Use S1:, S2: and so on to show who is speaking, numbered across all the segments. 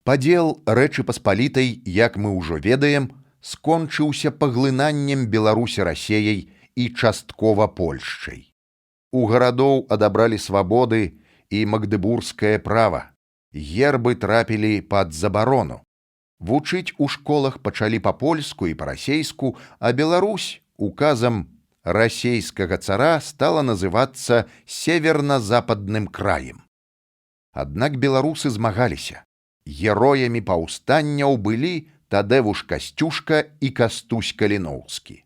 S1: Падзел Рэчы Паспалітай, як мы ўжо ведаем, скончыўся паглынаннем Беларусі Расеяй і часткова Польшчай. У гарадоў адабралі свабоды і магдыбургскае права. Гербы трапілі пад забарону. Вучыць у школах пачалі па-польску і па-расейску, а Беларусь указам расейскага цара стала называцца северна-западным краем. Аднак беларусы змагаліся. Героямі паўстанняў былі Тадэвуш Касцюшка і Кастусь Каліноўскі.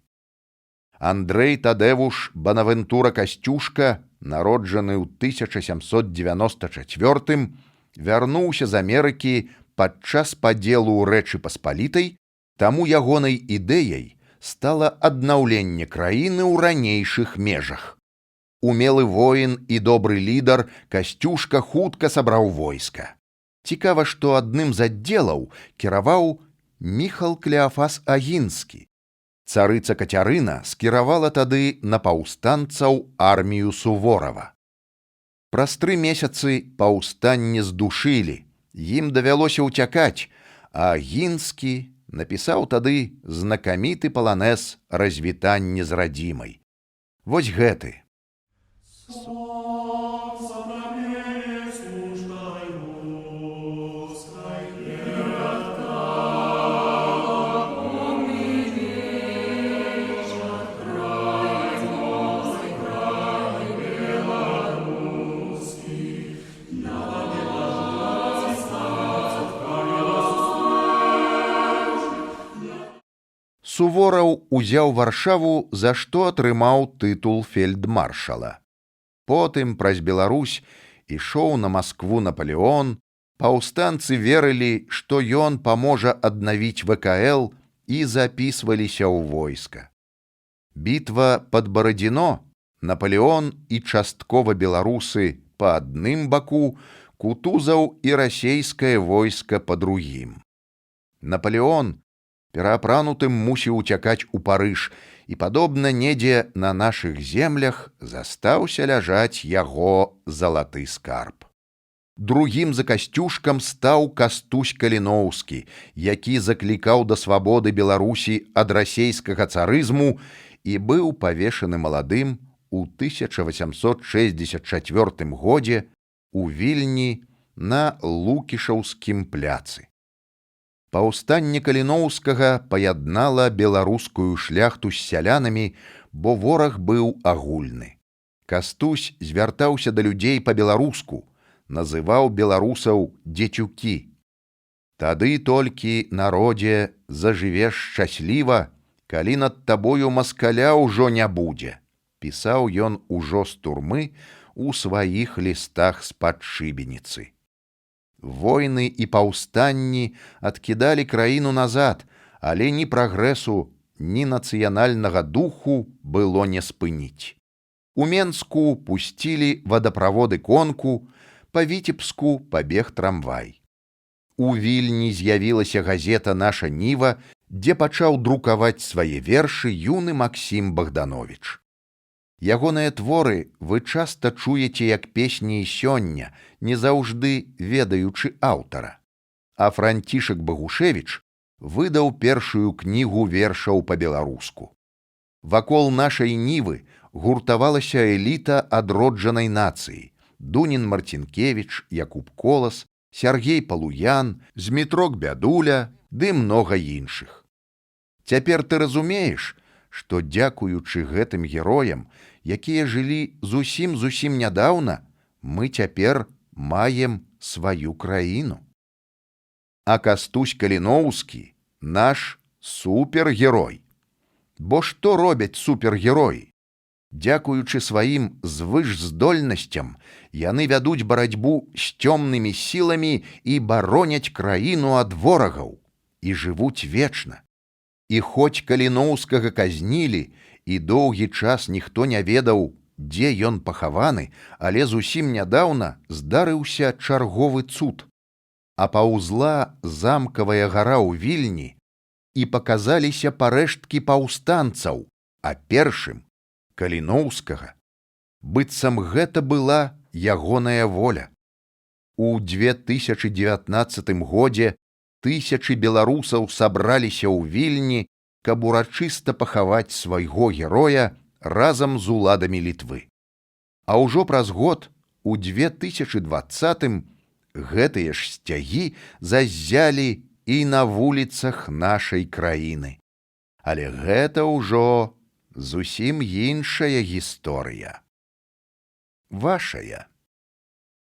S1: Андрэй Тадэвуш Банавентура Касцюшка, народжаны ў 1794, вярнуўся з Амерыкі падчас падзелу Рэчы Паспалітай, таму ягонай ідэяй стала аднаўленне краіны ў ранейшых межах. Умелы воін і добры лідар, Касцюшка хутка сабраў войска. Цікава, што адным з аддзелаў кіраваў Міхал Клеафас Агінскі. Царыца Кацярына скіравала тады на паўстанцаў армію Суворава. Праз 3 месяцы паўстанне здушылі, ім давялося ўцякаць, а Агінскі напісаў тады знакаміты паланэз «Развітанне з радзімай». Вось гэты. Сувораў узяў Варшаву, за што атрымаў тытул фельдмаршала. Потым праз Беларусь ішоў на Маскву Напалеон, паўстанцы верылі, што ён паможа аднавіць ВКЛ і запісваліся ў войска. Бітва пад Барадзіно, Напалеон і часткова беларусы па адным баку, Кутузаў і расейскае войска па другім. Напалеон пераапранутым мусіў уцякаць у Парыж, і, падобна, недзе на нашых землях застаўся ляжаць яго залаты скарб. Другім за Касцюшкам стаў Кастусь Каліноўскі, які заклікаў да свабоды Беларусі ад расейскага царызму і быў павешаны маладым у 1864 годзе у Вільні на Лукішаўскім пляцы. Паўстанне Каліноўскага паяднала беларускую шляхту з сялянамі, бо вораг быў агульны. Кастусь звяртаўся да людзей па-беларуску, называў беларусаў дзецюкі. «Тады толькі, народзе, зажывеш шчасліва, калі над табою маскаля ўжо не будзе», пісаў ён ужо з турмы у сваіх лістах з-пад шыбеніцы. Войны і паўстанні адкідалі краіну назад, але ні прагрэсу, ні нацыянальнага духу было не спыніць. У Менску пусцілі вадаправоды конку, па Віцебску пабег трамвай. У Вільні з'явілася газета «Наша Ніва», дзе пачаў друкаваць свае вершы юны Максім Богданович. Ягоныя творы вы часта чуеце як песні і сёння, не заўжды ведаючы аўтара. А Францішак Багушевіч выдаў першую кнігу вершаў па-беларуску. Вакол нашай Нівы гуртавалася эліта адроджанай нацыі: Дунін Марцінкевіч, Якуб Колас, Сяргей Палуян, Змітрок Бядуля ды многа іншых. Цяпер ты разумееш, што, дзякуючы гэтым героям, якія жылі зусім нядаўна, мы цяпер маем сваю краіну. А Кастусь Каліноўскі — наш супергерой. Бо што робяць супергероі? Дзякуючы сваім звышздольнасцям, яны вядуць барацьбу з цёмнымі сіламі і бароняць краіну ад ворагаў, і жывуць вечна. І хоць Каліноўскага казнілі, і доўгі час ніхто не ведаў, дзе ён пахаваны, але зусім нядаўна здарыўся чарговы цуд. Апаўзла замкавая гара ў Вільні, і паказаліся парэшткі паўстанцаў, а першым — Каліноўскага. Быццам гэта была ягоная воля. У 2019 годзе тысячы беларусаў сабраліся ў Вільні, каб урачыста пахаваць свайго героя разам з уладамі Літвы. А ўжо праз год, у 2020, гэтыя ж сцягі заззялі і на вуліцах нашай краіны. Але гэта ўжо зусім іншая гісторыя. Вашая.